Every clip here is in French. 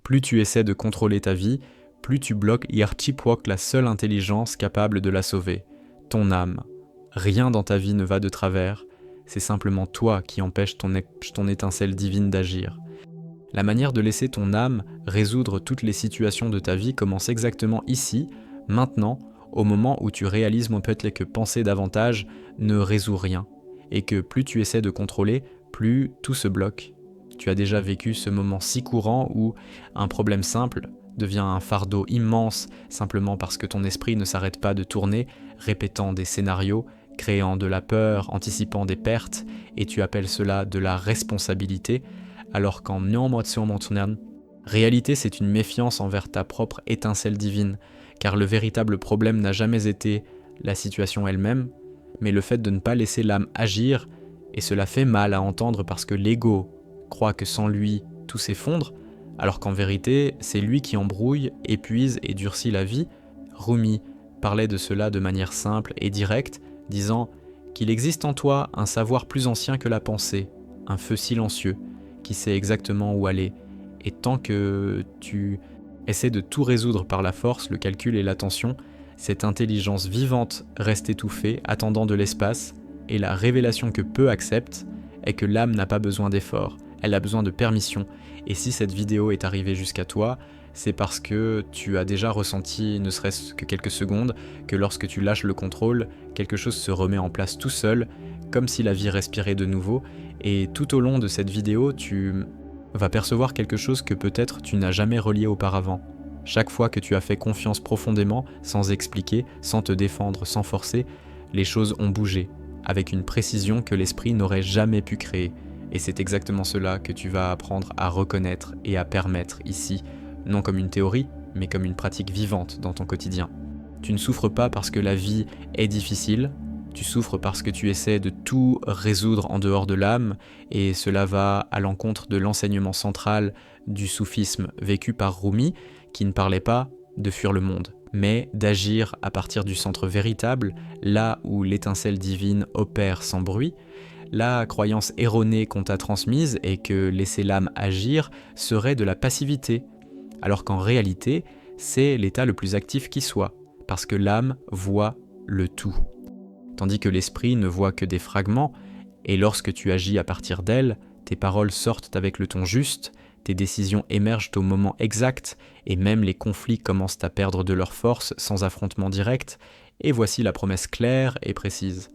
Plus tu essaies de contrôler ta vie, plus tu bloques Yarchipwok, la seule intelligence capable de la sauver, ton âme. Rien dans ta vie ne va de travers, c'est simplement toi qui empêches ton étincelle divine d'agir. La manière de laisser ton âme résoudre toutes les situations de ta vie commence exactement ici, maintenant, au moment où tu réalises mon petit que penser davantage ne résout rien, et que plus tu essaies de contrôler, plus tout se bloque. Tu as déjà vécu ce moment si courant où un problème simple devient un fardeau immense simplement parce que ton esprit ne s'arrête pas de tourner, répétant des scénarios, créant de la peur, anticipant des pertes, et tu appelles cela de la responsabilité, alors qu'en réalité c'est une méfiance envers ta propre étincelle divine, car le véritable problème n'a jamais été la situation elle-même, mais le fait de ne pas laisser l'âme agir, et cela fait mal à entendre parce que l'ego croit que sans lui tout s'effondre, alors qu'en vérité c'est lui qui embrouille, épuise et durcit la vie. Rumi parlait de cela de manière simple et directe, disant qu'il existe en toi un savoir plus ancien que la pensée, un feu silencieux, qui sait exactement où aller, et tant que tu essaies de tout résoudre par la force, le calcul et l'attention, cette intelligence vivante reste étouffée, attendant de l'espace, et la révélation que peu acceptent est que l'âme n'a pas besoin d'effort, elle a besoin de permission, et si cette vidéo est arrivée jusqu'à toi, c'est parce que tu as déjà ressenti, ne serait-ce que quelques secondes, que lorsque tu lâches le contrôle, quelque chose se remet en place tout seul, comme si la vie respirait de nouveau, et tout au long de cette vidéo, tu vas percevoir quelque chose que peut-être tu n'as jamais relié auparavant. Chaque fois que tu as fait confiance profondément, sans expliquer, sans te défendre, sans forcer, les choses ont bougé, avec une précision que l'esprit n'aurait jamais pu créer. Et c'est exactement cela que tu vas apprendre à reconnaître et à permettre ici, non comme une théorie, mais comme une pratique vivante dans ton quotidien. Tu ne souffres pas parce que la vie est difficile, tu souffres parce que tu essaies de tout résoudre en dehors de l'âme, et cela va à l'encontre de l'enseignement central du soufisme vécu par Rumi, qui ne parlait pas de fuir le monde, mais d'agir à partir du centre véritable, là où l'étincelle divine opère sans bruit. La croyance erronée qu'on t'a transmise est que laisser l'âme agir serait de la passivité, alors qu'en réalité, c'est l'état le plus actif qui soit, parce que l'âme voit le tout. Tandis que l'esprit ne voit que des fragments, et lorsque tu agis à partir d'elle, tes paroles sortent avec le ton juste, tes décisions émergent au moment exact, et même les conflits commencent à perdre de leur force sans affrontement direct, et voici la promesse claire et précise.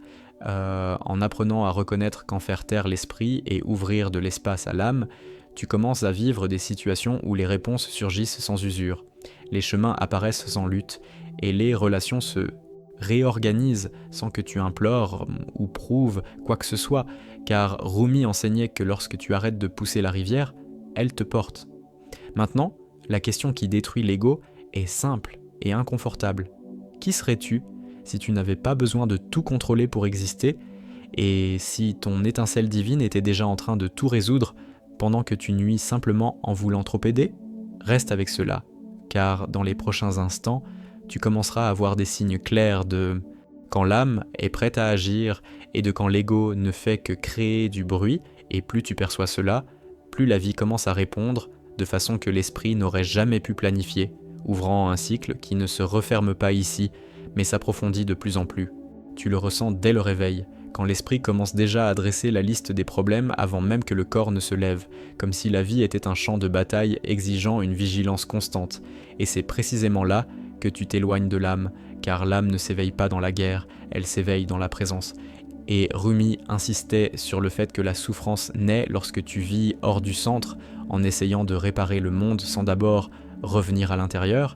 En apprenant à reconnaître qu'en faire taire l'esprit et ouvrir de l'espace à l'âme, tu commences à vivre des situations où les réponses surgissent sans usure, les chemins apparaissent sans lutte, et les relations se réorganisent sans que tu implores ou prouves quoi que ce soit, car Rumi enseignait que lorsque tu arrêtes de pousser la rivière, elle te porte. Maintenant, la question qui détruit l'ego est simple et inconfortable. Qui serais-tu si tu n'avais pas besoin de tout contrôler pour exister, et si ton étincelle divine était déjà en train de tout résoudre pendant que tu nuis simplement en voulant trop aider? Reste avec cela, car dans les prochains instants, tu commenceras à voir des signes clairs de quand l'âme est prête à agir et de quand l'ego ne fait que créer du bruit, et plus tu perçois cela, plus la vie commence à répondre de façon que l'esprit n'aurait jamais pu planifier, ouvrant un cycle qui ne se referme pas ici, mais s'approfondit de plus en plus. Tu le ressens dès le réveil, quand l'esprit commence déjà à dresser la liste des problèmes avant même que le corps ne se lève, comme si la vie était un champ de bataille exigeant une vigilance constante, et c'est précisément là que tu t'éloignes de l'âme, car l'âme ne s'éveille pas dans la guerre, elle s'éveille dans la présence. Et Rumi insistait sur le fait que la souffrance naît lorsque tu vis hors du centre, en essayant de réparer le monde sans d'abord revenir à l'intérieur,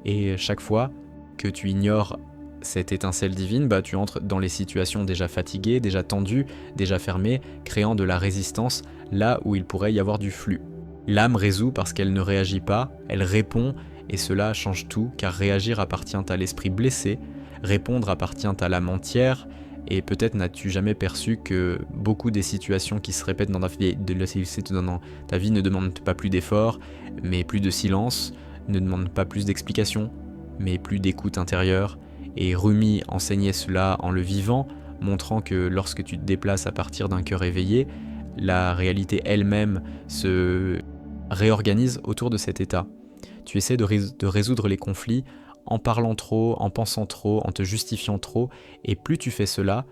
et chaque fois que tu ignores cette étincelle divine, tu entres dans les situations déjà fatiguées, déjà tendues, déjà fermées, créant de la résistance là où il pourrait y avoir du flux. L'âme résout parce qu'elle ne réagit pas, elle répond, et cela change tout, car réagir appartient à l'esprit blessé, répondre appartient à l'âme entière, et peut-être n'as-tu jamais perçu que beaucoup des situations qui se répètent dans ta vie ne demandent pas plus d'efforts, mais plus de silence, ne demandent pas plus d'explications, mais plus d'écoute intérieure, et Rumi enseignait cela en le vivant, montrant que lorsque tu te déplaces à partir d'un cœur éveillé, la réalité elle-même se réorganise autour de cet état. Tu essaies de résoudre les conflits en parlant trop, en pensant trop, en te justifiant trop, et plus tu fais cela,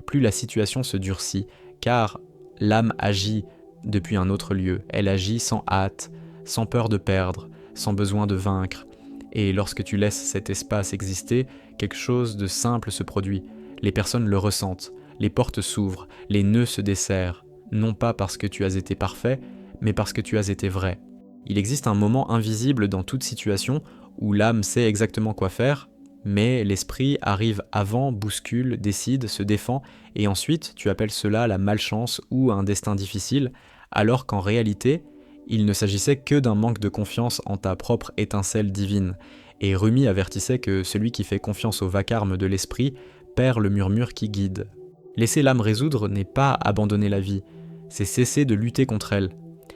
plus la situation se durcit, car l'âme agit depuis un autre lieu. Elle agit sans hâte, sans peur de perdre, sans besoin de vaincre. Et lorsque tu laisses cet espace exister, quelque chose de simple se produit. Les personnes le ressentent, les portes s'ouvrent, les nœuds se desserrent, non pas parce que tu as été parfait, mais parce que tu as été vrai. Il existe un moment invisible dans toute situation où l'âme sait exactement quoi faire, mais l'esprit arrive avant, bouscule, décide, se défend, et ensuite tu appelles cela la malchance ou un destin difficile, alors qu'en réalité, il ne s'agissait que d'un manque de confiance en ta propre étincelle divine. Et Rumi avertissait que celui qui fait confiance au vacarme de l'esprit perd le murmure qui guide. Laisser l'âme résoudre n'est pas abandonner la vie, c'est cesser de lutter contre elle.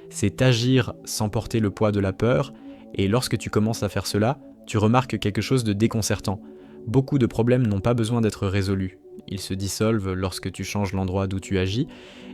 C'est agir sans porter le poids de la peur, et lorsque tu commences à faire cela, tu remarques quelque chose de déconcertant. Beaucoup de problèmes n'ont pas besoin d'être résolus. Ils se dissolvent lorsque tu changes l'endroit d'où tu agis,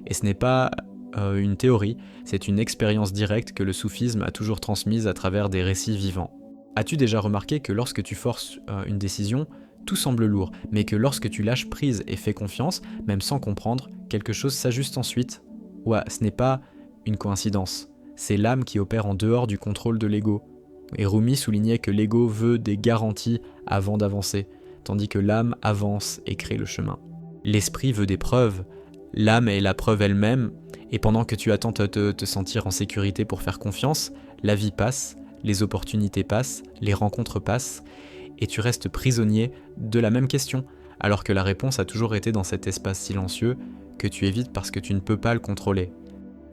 et ce n'est pas une théorie, c'est une expérience directe que le soufisme a toujours transmise à travers des récits vivants. As-tu déjà remarqué que lorsque tu forces une décision, tout semble lourd, mais que lorsque tu lâches prise et fais confiance, même sans comprendre, quelque chose s'ajuste ensuite? Ouais, ce n'est pas une coïncidence, c'est l'âme qui opère en dehors du contrôle de l'ego. Et Rumi soulignait que l'ego veut des garanties avant d'avancer, tandis que l'âme avance et crée le chemin. L'esprit veut des preuves, l'âme est la preuve elle-même, et pendant que tu attends de te sentir en sécurité pour faire confiance, la vie passe, les opportunités passent, les rencontres passent, et tu restes prisonnier de la même question, alors que la réponse a toujours été dans cet espace silencieux que tu évites parce que tu ne peux pas le contrôler.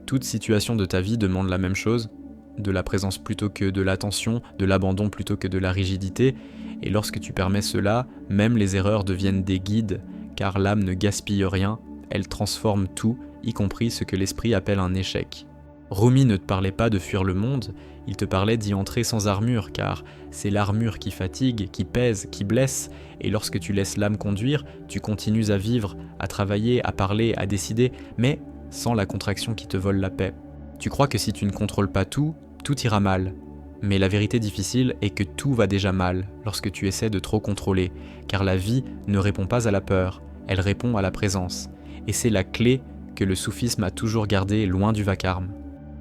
Toute situation de ta vie demande la même chose, de la présence plutôt que de l'attention, de l'abandon plutôt que de la rigidité, et lorsque tu permets cela, même les erreurs deviennent des guides, car l'âme ne gaspille rien, elle transforme tout, y compris ce que l'esprit appelle un échec. Rumi ne te parlait pas de fuir le monde, il te parlait d'y entrer sans armure, car c'est l'armure qui fatigue, qui pèse, qui blesse, et lorsque tu laisses l'âme conduire, tu continues à vivre, à travailler, à parler, à décider, mais sans la contraction qui te vole la paix. Tu crois que si tu ne contrôles pas tout, tout ira mal. Mais la vérité difficile est que tout va déjà mal lorsque tu essaies de trop contrôler, car la vie ne répond pas à la peur, elle répond à la présence. Et c'est la clé que le soufisme a toujours gardée loin du vacarme.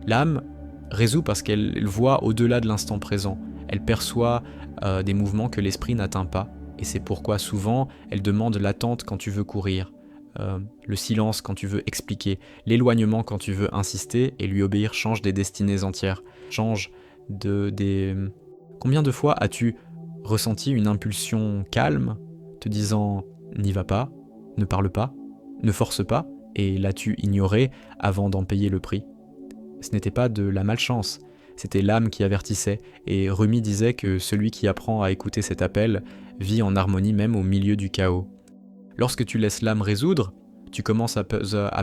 L'âme résout parce qu'elle voit au-delà de l'instant présent, elle perçoit des mouvements que l'esprit n'atteint pas, et c'est pourquoi souvent elle demande l'attente quand tu veux courir, le silence quand tu veux expliquer, l'éloignement quand tu veux insister, et lui obéir change des destinées entières, change des... Combien de fois as-tu ressenti une impulsion calme, te disant « n'y va pas, ne parle pas, ne force pas », et l'as-tu ignoré avant d'en payer le prix? Ce n'était pas de la malchance, c'était l'âme qui avertissait, et Rumi disait que celui qui apprend à écouter cet appel vit en harmonie même au milieu du chaos. Lorsque tu laisses l'âme résoudre, tu commences à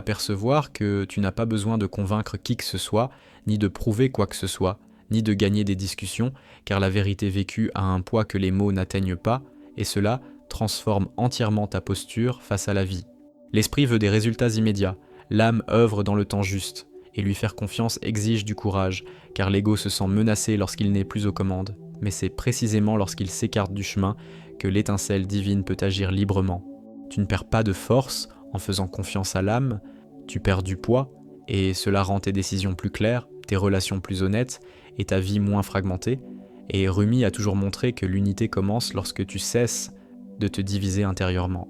percevoir que tu n'as pas besoin de convaincre qui que ce soit, ni de prouver quoi que ce soit, ni de gagner des discussions, car la vérité vécue a un poids que les mots n'atteignent pas, et cela transforme entièrement ta posture face à la vie. L'esprit veut des résultats immédiats, l'âme œuvre dans le temps juste, et lui faire confiance exige du courage, car l'ego se sent menacé lorsqu'il n'est plus aux commandes. Mais c'est précisément lorsqu'il s'écarte du chemin que l'étincelle divine peut agir librement. Tu ne perds pas de force en faisant confiance à l'âme, tu perds du poids, et cela rend tes décisions plus claires, tes relations plus honnêtes, et ta vie moins fragmentée. Et Rumi a toujours montré que l'unité commence lorsque tu cesses de te diviser intérieurement.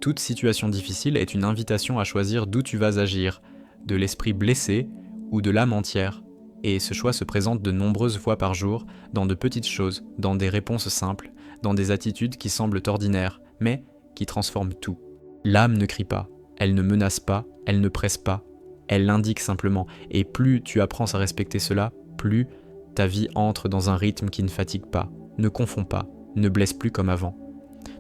Toute situation difficile est une invitation à choisir d'où tu vas agir, de l'esprit blessé ou de l'âme entière. Et ce choix se présente de nombreuses fois par jour, dans de petites choses, dans des réponses simples, dans des attitudes qui semblent ordinaires, mais qui transforment tout. L'âme ne crie pas, elle ne menace pas, elle ne presse pas, elle l'indique simplement, et plus tu apprends à respecter cela, plus ta vie entre dans un rythme qui ne fatigue pas, ne confond pas, ne blesse plus comme avant.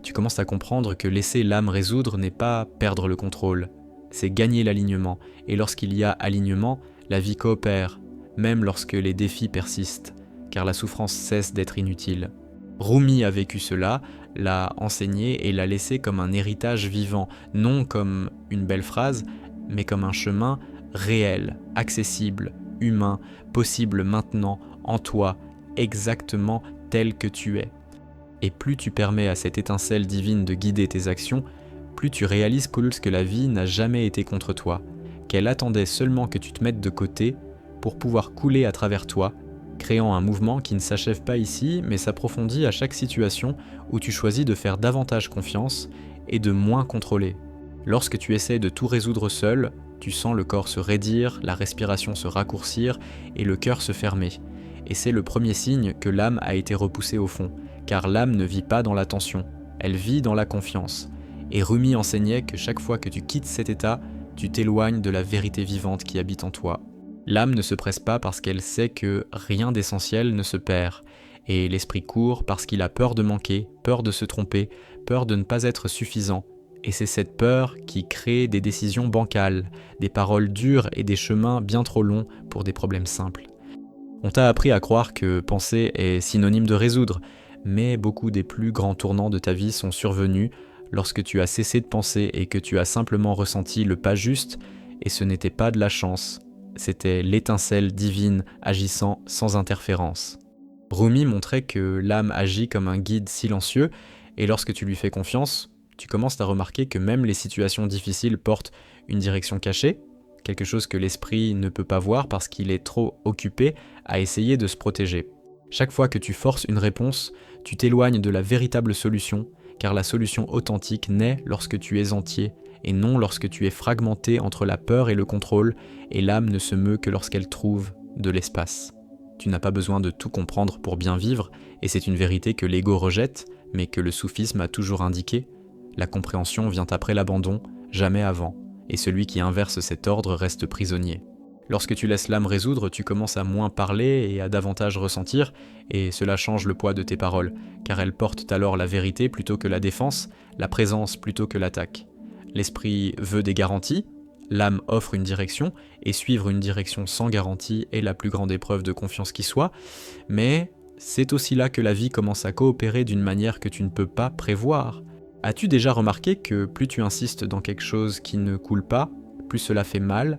Tu commences à comprendre que laisser l'âme résoudre n'est pas perdre le contrôle, c'est gagner l'alignement, et lorsqu'il y a alignement, la vie coopère, même lorsque les défis persistent, car la souffrance cesse d'être inutile. Rumi a vécu cela, l'a enseigné et l'a laissé comme un héritage vivant, non comme une belle phrase, mais comme un chemin réel, accessible, humain, possible maintenant, en toi, exactement tel que tu es. Et plus tu permets à cette étincelle divine de guider tes actions, plus tu réalises que la vie n'a jamais été contre toi, qu'elle attendait seulement que tu te mettes de côté pour pouvoir couler à travers toi, créant un mouvement qui ne s'achève pas ici, mais s'approfondit à chaque situation où tu choisis de faire davantage confiance et de moins contrôler. Lorsque tu essaies de tout résoudre seul, tu sens le corps se raidir, la respiration se raccourcir et le cœur se fermer. Et c'est le premier signe que l'âme a été repoussée au fond, car l'âme ne vit pas dans la tension, elle vit dans la confiance. Et Rumi enseignait que chaque fois que tu quittes cet état, tu t'éloignes de la vérité vivante qui habite en toi. L'âme ne se presse pas parce qu'elle sait que rien d'essentiel ne se perd, et l'esprit court parce qu'il a peur de manquer, peur de se tromper, peur de ne pas être suffisant. Et c'est cette peur qui crée des décisions bancales, des paroles dures et des chemins bien trop longs pour des problèmes simples. On t'a appris à croire que penser est synonyme de résoudre, mais beaucoup des plus grands tournants de ta vie sont survenus lorsque tu as cessé de penser et que tu as simplement ressenti le pas juste, et ce n'était pas de la chance, c'était l'étincelle divine agissant sans interférence. Rumi montrait que l'âme agit comme un guide silencieux, et lorsque tu lui fais confiance, tu commences à remarquer que même les situations difficiles portent une direction cachée, quelque chose que l'esprit ne peut pas voir parce qu'il est trop occupé à essayer de se protéger. Chaque fois que tu forces une réponse, tu t'éloignes de la véritable solution, car la solution authentique naît lorsque tu es entier, et non lorsque tu es fragmenté entre la peur et le contrôle, et l'âme ne se meut que lorsqu'elle trouve de l'espace. Tu n'as pas besoin de tout comprendre pour bien vivre, et c'est une vérité que l'ego rejette, mais que le soufisme a toujours indiqué. La compréhension vient après l'abandon, jamais avant, et celui qui inverse cet ordre reste prisonnier. Lorsque tu laisses l'âme résoudre, tu commences à moins parler et à davantage ressentir, et cela change le poids de tes paroles, car elles portent alors la vérité plutôt que la défense, la présence plutôt que l'attaque. L'esprit veut des garanties, l'âme offre une direction, et suivre une direction sans garantie est la plus grande épreuve de confiance qui soit, mais c'est aussi là que la vie commence à coopérer d'une manière que tu ne peux pas prévoir. As-tu déjà remarqué que plus tu insistes dans quelque chose qui ne coule pas, plus cela fait mal,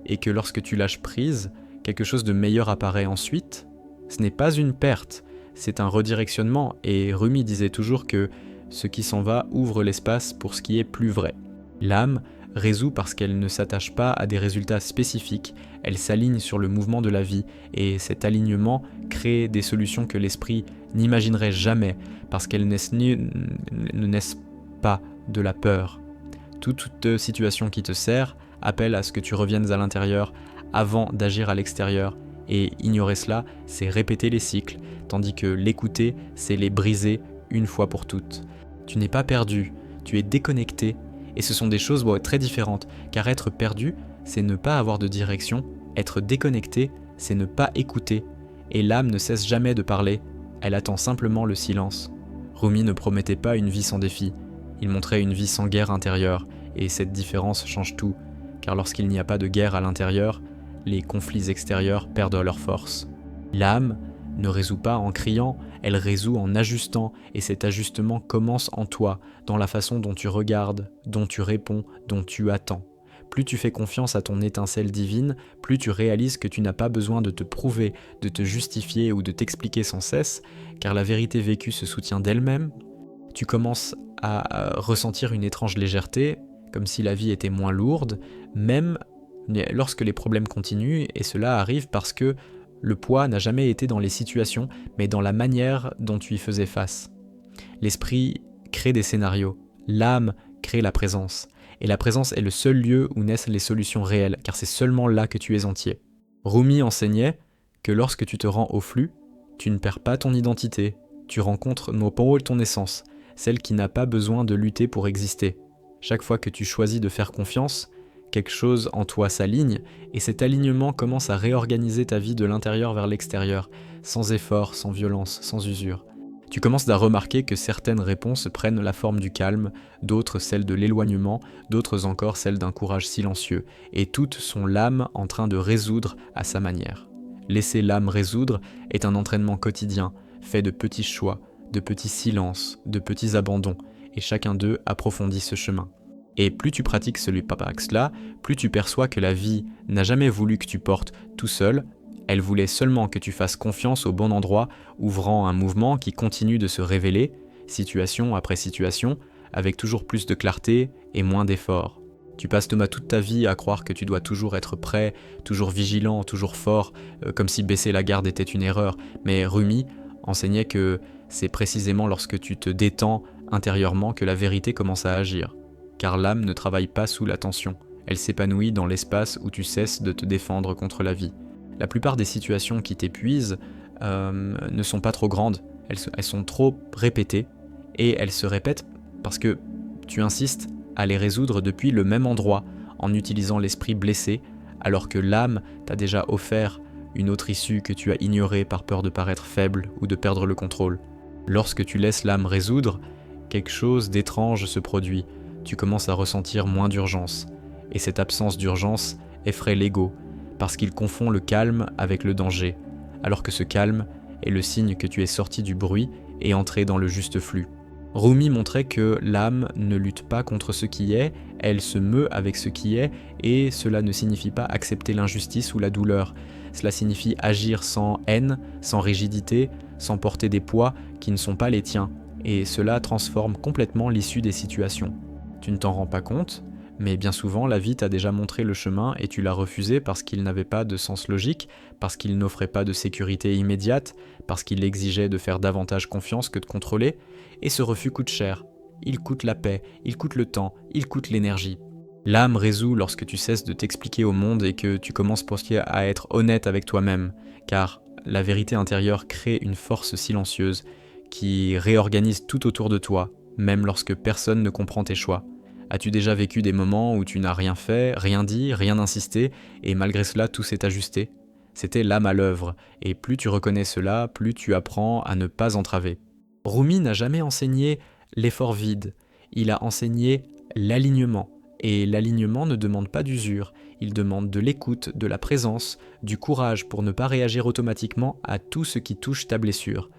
et que lorsque tu lâches prise, quelque chose de meilleur apparaît ensuite? Ce n'est pas une perte, c'est un redirectionnement, et Rumi disait toujours que ce qui s'en va ouvre l'espace pour ce qui est plus vrai. L'âme résout parce qu'elle ne s'attache pas à des résultats spécifiques, elle s'aligne sur le mouvement de la vie, et cet alignement crée des solutions que l'esprit n'imaginerait jamais, parce qu'elles ne naissent pas de la peur. Toute situation qui te sert appelle à ce que tu reviennes à l'intérieur avant d'agir à l'extérieur, et ignorer cela, c'est répéter les cycles, tandis que l'écouter, c'est les briser une fois pour toutes. Tu n'es pas perdu, tu es déconnecté, et ce sont des choses très différentes, car être perdu, c'est ne pas avoir de direction, être déconnecté, c'est ne pas écouter, et l'âme ne cesse jamais de parler, elle attend simplement le silence. Rumi ne promettait pas une vie sans défi, il montrait une vie sans guerre intérieure, et cette différence change tout, car lorsqu'il n'y a pas de guerre à l'intérieur, les conflits extérieurs perdent leur force. L'âme ne résout pas en criant, elle résout en ajustant, et cet ajustement commence en toi, dans la façon dont tu regardes, dont tu réponds, dont tu attends. Plus tu fais confiance à ton étincelle divine, plus tu réalises que tu n'as pas besoin de te prouver, de te justifier ou de t'expliquer sans cesse, car la vérité vécue se soutient d'elle-même. Tu commences à ressentir une étrange légèreté, comme si la vie était moins lourde, même lorsque les problèmes continuent, et cela arrive parce que le poids n'a jamais été dans les situations, mais dans la manière dont tu y faisais face. L'esprit crée des scénarios, l'âme crée la présence, et la présence est le seul lieu où naissent les solutions réelles, car c'est seulement là que tu es entier. Rumi enseignait que lorsque tu te rends au flux, tu ne perds pas ton identité, tu rencontres ton essence, celle qui n'a pas besoin de lutter pour exister. Chaque fois que tu choisis de faire confiance, quelque chose en toi s'aligne, et cet alignement commence à réorganiser ta vie de l'intérieur vers l'extérieur, sans effort, sans violence, sans usure. Tu commences à remarquer que certaines réponses prennent la forme du calme, d'autres celle de l'éloignement, d'autres encore celle d'un courage silencieux, et toutes sont l'âme en train de résoudre à sa manière. Laisser l'âme résoudre est un entraînement quotidien, fait de petits choix, de petits silences, de petits abandons, et chacun d'eux approfondit ce chemin. Et plus tu pratiques ce Lupapax-là, plus tu perçois que la vie n'a jamais voulu que tu portes tout seul, elle voulait seulement que tu fasses confiance au bon endroit, ouvrant un mouvement qui continue de se révéler, situation après situation, avec toujours plus de clarté et moins d'efforts. Tu passes Thomas toute ta vie à croire que tu dois toujours être prêt, toujours vigilant, toujours fort, comme si baisser la garde était une erreur, mais Rumi enseignait que c'est précisément lorsque tu te détends intérieurement que la vérité commence à agir. Car l'âme ne travaille pas sous la tension, elle s'épanouit dans l'espace où tu cesses de te défendre contre la vie. La plupart des situations qui t'épuisent ne sont pas trop grandes, elles sont trop répétées, et elles se répètent parce que tu insistes à les résoudre depuis le même endroit, en utilisant l'esprit blessé, alors que l'âme t'a déjà offert une autre issue que tu as ignorée par peur de paraître faible ou de perdre le contrôle. Lorsque tu laisses l'âme résoudre, quelque chose d'étrange se produit, tu commences à ressentir moins d'urgence, et cette absence d'urgence effraie l'ego, parce qu'il confond le calme avec le danger, alors que ce calme est le signe que tu es sorti du bruit et entré dans le juste flux. Rumi montrait que l'âme ne lutte pas contre ce qui est, elle se meut avec ce qui est, et cela ne signifie pas accepter l'injustice ou la douleur. Cela signifie agir sans haine, sans rigidité, sans porter des poids qui ne sont pas les tiens, et cela transforme complètement l'issue des situations. Tu ne t'en rends pas compte, mais bien souvent la vie t'a déjà montré le chemin et tu l'as refusé parce qu'il n'avait pas de sens logique, parce qu'il n'offrait pas de sécurité immédiate, parce qu'il exigeait de faire davantage confiance que de contrôler, et ce refus coûte cher. Il coûte la paix, il coûte le temps, il coûte l'énergie. L'âme résout lorsque tu cesses de t'expliquer au monde et que tu commences à être honnête avec toi-même, car la vérité intérieure crée une force silencieuse qui réorganise tout autour de toi, même lorsque personne ne comprend tes choix. As-tu déjà vécu des moments où tu n'as rien fait, rien dit, rien insisté, et malgré cela tout s'est ajusté ? C'était l'âme à l'œuvre, et plus tu reconnais cela, plus tu apprends à ne pas entraver. Rumi n'a jamais enseigné l'effort vide, il a enseigné l'alignement. Et l'alignement ne demande pas d'usure, il demande de l'écoute, de la présence, du courage pour ne pas réagir automatiquement à tout ce qui touche ta blessure.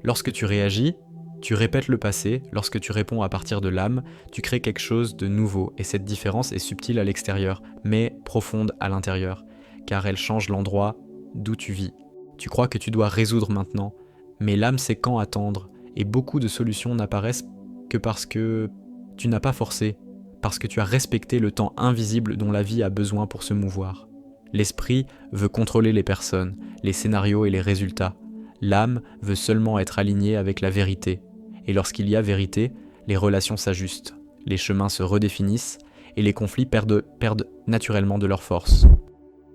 Lorsque tu réagis, tu répètes le passé, lorsque tu réponds à partir de l'âme, tu crées quelque chose de nouveau, et cette différence est subtile à l'extérieur, mais profonde à l'intérieur, car elle change l'endroit d'où tu vis. Tu crois que tu dois résoudre maintenant, mais l'âme sait quand attendre, et beaucoup de solutions n'apparaissent que parce que tu n'as pas forcé, parce que tu as respecté le temps invisible dont la vie a besoin pour se mouvoir. L'esprit veut contrôler les personnes, les scénarios et les résultats. L'âme veut seulement être alignée avec la vérité. Et lorsqu'il y a vérité, les relations s'ajustent, les chemins se redéfinissent et les conflits perdent naturellement de leur force.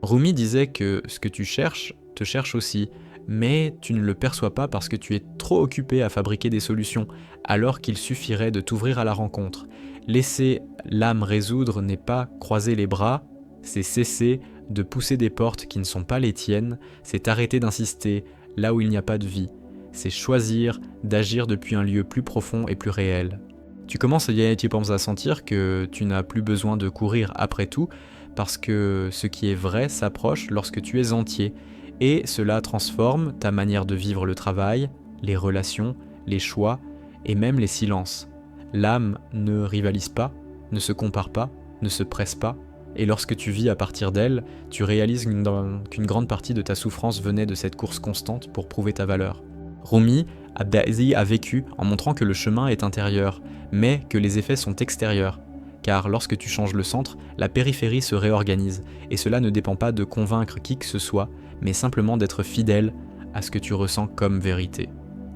Rumi disait que ce que tu cherches te cherche aussi, mais tu ne le perçois pas parce que tu es trop occupé à fabriquer des solutions, alors qu'il suffirait de t'ouvrir à la rencontre. Laisser l'âme résoudre n'est pas croiser les bras, c'est cesser de pousser des portes qui ne sont pas les tiennes, c'est arrêter d'insister là où il n'y a pas de vie, c'est choisir d'agir depuis un lieu plus profond et plus réel. Tu commences à sentir que tu n'as plus besoin de courir après tout, parce que ce qui est vrai s'approche lorsque tu es entier, et cela transforme ta manière de vivre le travail, les relations, les choix, et même les silences. L'âme ne rivalise pas, ne se compare pas, ne se presse pas, et lorsque tu vis à partir d'elle, tu réalises qu'une grande partie de ta souffrance venait de cette course constante pour prouver ta valeur. Rumi a vécu en montrant que le chemin est intérieur, mais que les effets sont extérieurs. Car lorsque tu changes le centre, la périphérie se réorganise, et cela ne dépend pas de convaincre qui que ce soit, mais simplement d'être fidèle à ce que tu ressens comme vérité.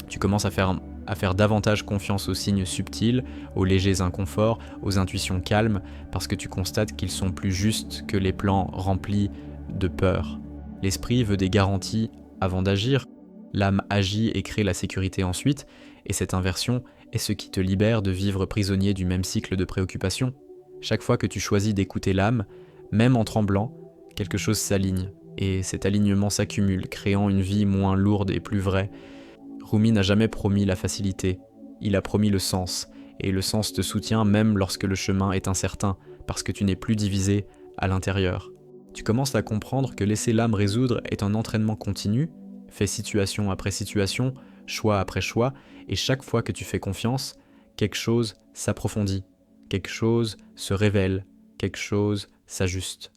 Tu commences à faire davantage confiance aux signes subtils, aux légers inconforts, aux intuitions calmes, parce que tu constates qu'ils sont plus justes que les plans remplis de peur. L'esprit veut des garanties avant d'agir, l'âme agit et crée la sécurité ensuite, et cette inversion est ce qui te libère de vivre prisonnier du même cycle de préoccupation. Chaque fois que tu choisis d'écouter l'âme, même en tremblant, quelque chose s'aligne, et cet alignement s'accumule, créant une vie moins lourde et plus vraie. Rumi n'a jamais promis la facilité, il a promis le sens, et le sens te soutient même lorsque le chemin est incertain, parce que tu n'es plus divisé à l'intérieur. Tu commences à comprendre que laisser l'âme résoudre est un entraînement continu, fait situation après situation, choix après choix, et chaque fois que tu fais confiance, quelque chose s'approfondit. quelque chose se révèle, quelque chose s'ajuste.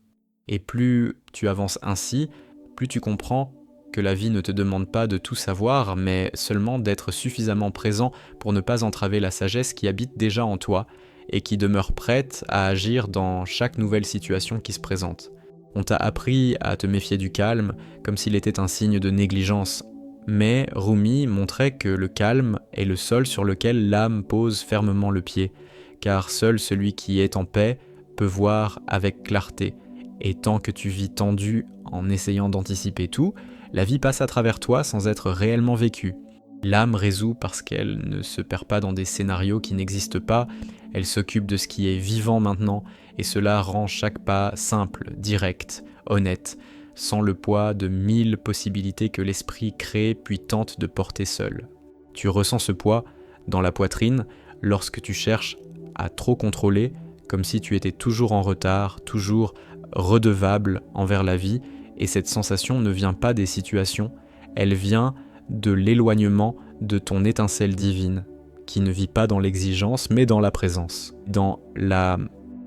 Et plus tu avances ainsi, plus tu comprends que la vie ne te demande pas de tout savoir, mais seulement d'être suffisamment présent pour ne pas entraver la sagesse qui habite déjà en toi et qui demeure prête à agir dans chaque nouvelle situation qui se présente. On t'a appris à te méfier du calme, comme s'il était un signe de négligence, mais Rumi montrait que le calme est le sol sur lequel l'âme pose fermement le pied, car seul celui qui est en paix peut voir avec clarté, et tant que tu vis tendu en essayant d'anticiper tout, la vie passe à travers toi sans être réellement vécue. L'âme résout parce qu'elle ne se perd pas dans des scénarios qui n'existent pas, elle s'occupe de ce qui est vivant maintenant, et cela rend chaque pas simple, direct, honnête, sans le poids de 1000 possibilités que l'esprit crée puis tente de porter seul. Tu ressens ce poids dans la poitrine lorsque tu cherches à trop contrôler, comme si tu étais toujours en retard, toujours redevable envers la vie, et cette sensation ne vient pas des situations, elle vient de l'éloignement de ton étincelle divine, qui ne vit pas dans l'exigence, mais dans la présence.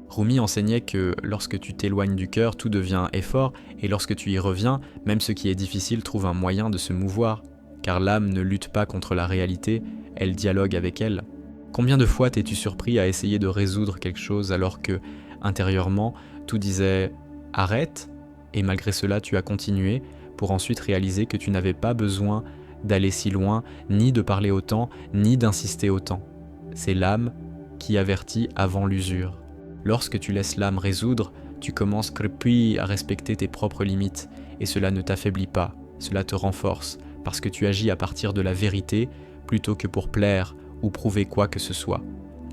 Rumi enseignait que lorsque tu t'éloignes du cœur, tout devient effort, et lorsque tu y reviens, même ce qui est difficile trouve un moyen de se mouvoir, car l'âme ne lutte pas contre la réalité, elle dialogue avec elle. Combien de fois t'es-tu surpris à essayer de résoudre quelque chose alors que, intérieurement, tout disait « arrête » et malgré cela tu as continué pour ensuite réaliser que tu n'avais pas besoin d'aller si loin, ni de parler autant, ni d'insister autant. C'est l'âme qui avertit avant l'usure. Lorsque tu laisses l'âme résoudre, tu commences puis à respecter tes propres limites, et cela ne t'affaiblit pas, cela te renforce, parce que tu agis à partir de la vérité plutôt que pour plaire ou prouver quoi que ce soit.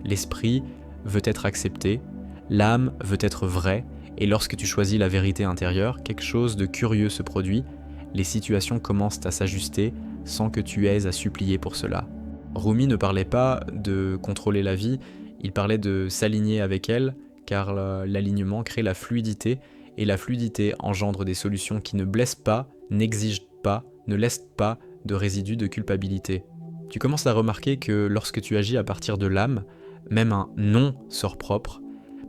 L'esprit veut être accepté, l'âme veut être vraie, et lorsque tu choisis la vérité intérieure, quelque chose de curieux se produit, les situations commencent à s'ajuster sans que tu aies à supplier pour cela. Rumi ne parlait pas de contrôler la vie, il parlait de s'aligner avec elle, car l'alignement crée la fluidité, et la fluidité engendre des solutions qui ne blessent pas, n'exigent pas, ne laissent pas de résidus de culpabilité. Tu commences à remarquer que lorsque tu agis à partir de l'âme, même un non sort propre,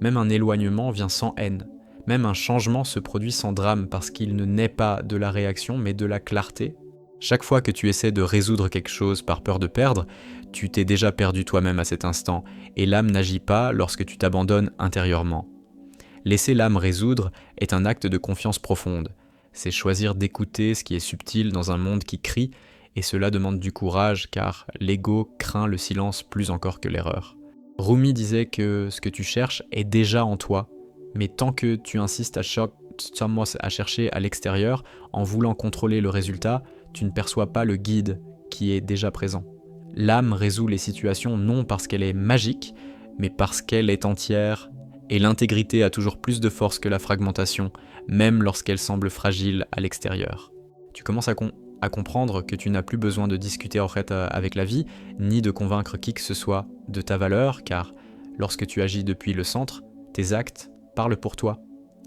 même un éloignement vient sans haine, même un changement se produit sans drame parce qu'il ne naît pas de la réaction mais de la clarté. Chaque fois que tu essaies de résoudre quelque chose par peur de perdre, tu t'es déjà perdu toi-même à cet instant, et l'âme n'agit pas lorsque tu t'abandonnes intérieurement. Laisser l'âme résoudre est un acte de confiance profonde. C'est choisir d'écouter ce qui est subtil dans un monde qui crie, et cela demande du courage car l'ego craint le silence plus encore que l'erreur. Rumi disait que ce que tu cherches est déjà en toi, mais tant que tu insistes à chercher à l'extérieur en voulant contrôler le résultat, tu ne perçois pas le guide qui est déjà présent. L'âme résout les situations non parce qu'elle est magique, mais parce qu'elle est entière, et l'intégrité a toujours plus de force que la fragmentation, même lorsqu'elle semble fragile à l'extérieur. Tu commences à comprendre que tu n'as plus besoin de discuter en fait avec la vie, ni de convaincre qui que ce soit de ta valeur, car lorsque tu agis depuis le centre, tes actes parlent pour toi.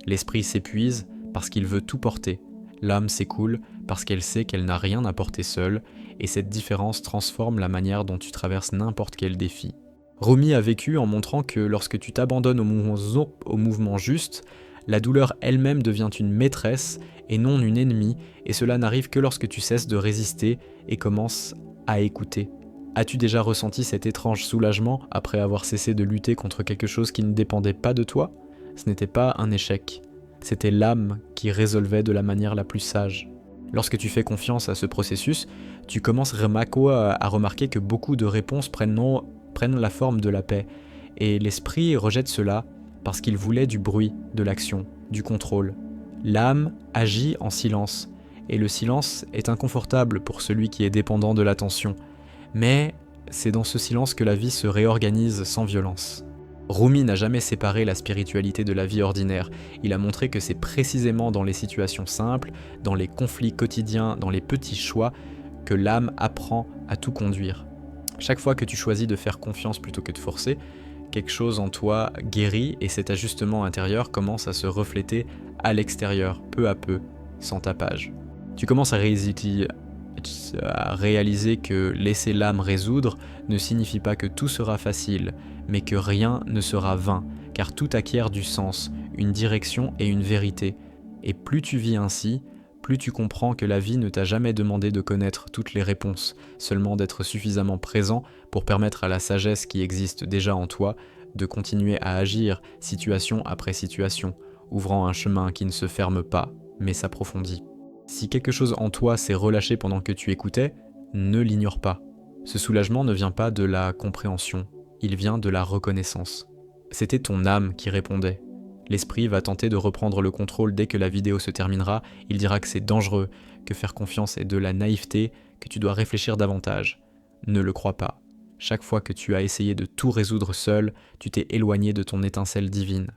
L'esprit s'épuise parce qu'il veut tout porter. L'âme s'écoule parce qu'elle sait qu'elle n'a rien à porter seule, et cette différence transforme la manière dont tu traverses n'importe quel défi. Rumi a vécu en montrant que lorsque tu t'abandonnes au mouvement juste, la douleur elle-même devient une maîtresse et non une ennemie, et cela n'arrive que lorsque tu cesses de résister et commences à écouter. As-tu déjà ressenti cet étrange soulagement après avoir cessé de lutter contre quelque chose qui ne dépendait pas de toi ? Ce n'était pas un échec, c'était l'âme qui résolvait de la manière la plus sage. Lorsque tu fais confiance à ce processus, tu commences à remarquer que beaucoup de réponses prennent la forme de la paix, et l'esprit rejette cela parce qu'il voulait du bruit, de l'action, du contrôle. L'âme agit en silence, et le silence est inconfortable pour celui qui est dépendant de l'attention, mais c'est dans ce silence que la vie se réorganise sans violence. Rumi n'a jamais séparé la spiritualité de la vie ordinaire. Il a montré que c'est précisément dans les situations simples, dans les conflits quotidiens, dans les petits choix, que l'âme apprend à tout conduire. Chaque fois que tu choisis de faire confiance plutôt que de forcer, quelque chose en toi guérit et cet ajustement intérieur commence à se refléter à l'extérieur, peu à peu, sans tapage. Tu commences à à réaliser que laisser l'âme résoudre ne signifie pas que tout sera facile, mais que rien ne sera vain, car tout acquiert du sens, une direction et une vérité. Et plus tu vis ainsi, plus tu comprends que la vie ne t'a jamais demandé de connaître toutes les réponses, seulement d'être suffisamment présent pour permettre à la sagesse qui existe déjà en toi de continuer à agir situation après situation, ouvrant un chemin qui ne se ferme pas, mais s'approfondit. Si quelque chose en toi s'est relâché pendant que tu écoutais, ne l'ignore pas. Ce soulagement ne vient pas de la compréhension, il vient de la reconnaissance. C'était ton âme qui répondait. L'esprit va tenter de reprendre le contrôle dès que la vidéo se terminera, il dira que c'est dangereux, que faire confiance est de la naïveté, que tu dois réfléchir davantage. Ne le crois pas. Chaque fois que tu as essayé de tout résoudre seul, tu t'es éloigné de ton étincelle divine.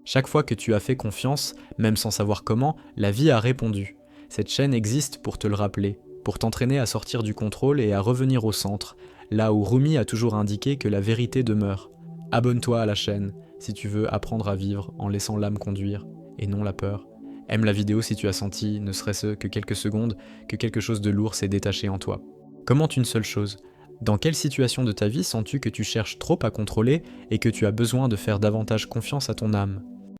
Chaque fois que tu as fait confiance, même sans savoir comment, la vie a répondu. Cette chaîne existe pour te le rappeler, pour t'entraîner à sortir du contrôle et à revenir au centre, là où Rumi a toujours indiqué que la vérité demeure. Abonne-toi à la chaîne si tu veux apprendre à vivre en laissant l'âme conduire, et non la peur. Aime la vidéo si tu as senti, ne serait-ce que quelques secondes, que quelque chose de lourd s'est détaché en toi. Commente une seule chose. Dans quelle situation de ta vie sens-tu que tu cherches trop à contrôler et que tu as besoin de faire davantage confiance à ton âme ?